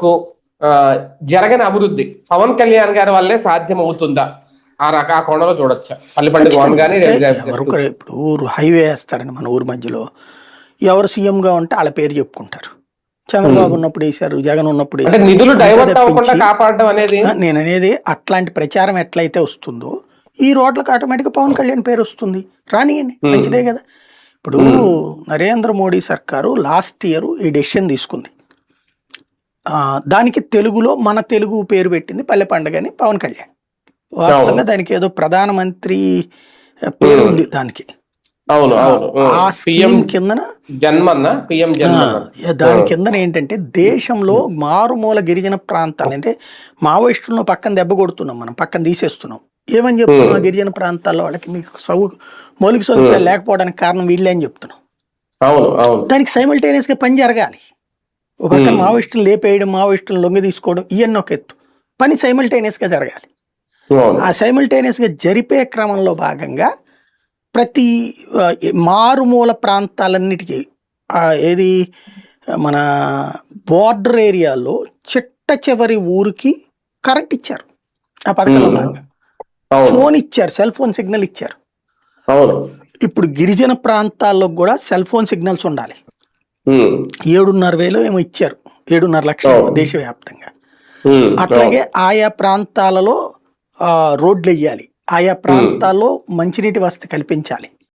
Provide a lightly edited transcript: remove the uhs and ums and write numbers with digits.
కు ఆ, జరగని అభివృద్ధి పవన్ కళ్యాణ్ గారి వల్లే సాధ్యం అవుతుందా? ఆ కోణంలో చూడొచ్చా పల్లిపండుగ వన్ ఖచ్చితంగా. గానీ అంటే ఎవరొకరు ఇప్పుడు హైవే వేస్తారని మన ఊరి మధ్యలో ఎవరు సీఎంగా ఉంటే వాళ్ళ పేరు చెప్పుకుంటారు. చంద్రబాబు ఉన్నప్పుడు వేశారు, జగన్ ఉన్నప్పుడు అంటే వేశారు. నిధులు అంతే డైవర్ట్ అవ్వకుండా తప్పించి కాపాడడం అనేది నేను అనేది అట్లాంటి ప్రచారం ఎట్లయితే వస్తుందో ఈ రోడ్లకు ఆటోమేటిక్గా పవన్ కళ్యాణ్ పేరు వస్తుంది. రానియండి, మంచిదే కదా. ఇప్పుడు నరేంద్ర మోడీ సర్కారు లాస్ట్ ఇయర్ ఈ డెసిషన్ తీసుకుంది. దానికి తెలుగులో మన తెలుగు పేరు పెట్టింది పల్లె పండుగ అని పవన్ కళ్యాణ్. వాస్తవంగా దానికి ఏదో ప్రధానమంత్రి పేరు ఉంది దానికి. అవును అవును ఆ స్కీమ్ కిందన పిఎం జన్మన్న దాని కిందన ఏంటంటే దేశంలో మారుమూల గిరిజన ప్రాంతాలు అంటే మావోయిస్టులను పక్కన దెబ్బ కొడుతున్నాం, మనం పక్కన తీసేస్తున్నాం. ఏమని చెప్తున్నాం? ఆ గిరిజన ప్రాంతాల్లో వాళ్ళకి మీకు మౌలిక సదుపాయాలు లేకపోవడానికి కారణం వీళ్ళే అని చెప్తున్నాం. దానికి సైమల్టేనియస్ గా పని జరగాలి. ఒక పక్కన మావోయిస్టులు లేపేయడం, మావోయిస్టులు లొంగి తీసుకోవడం ఇవన్నీ ఒక ఎత్తు, పని సైమల్టేనియస్ గా జరగాలి. ఆ సైమల్టేనియస్ గా జరిపే క్రమంలో భాగంగా ప్రతి మారుమూల ప్రాంతాలన్నిటికీ ఏది మన బోర్డర్ ఏరియాలో చిట్ట చివరి ఊరికి కరెంట్ ఇచ్చారు. ఆ పథకంలో భాగంగా ఫోన్ ఇచ్చారు, సెల్ ఫోన్ సిగ్నల్ ఇచ్చారు. ఇప్పుడు గిరిజన ప్రాంతాల్లో కూడా సెల్ ఫోన్ సిగ్నల్స్ ఉండాలి. 7,500 ఏమో ఇచ్చారు, 7,5 లక్షలు దేశవ్యాప్తంగా. అట్లాగే ఆయా ప్రాంతాలలో రోడ్లు వేయాలి, ఆయా ప్రాంతాల్లో మంచినీటి వసతి కల్పించాలి.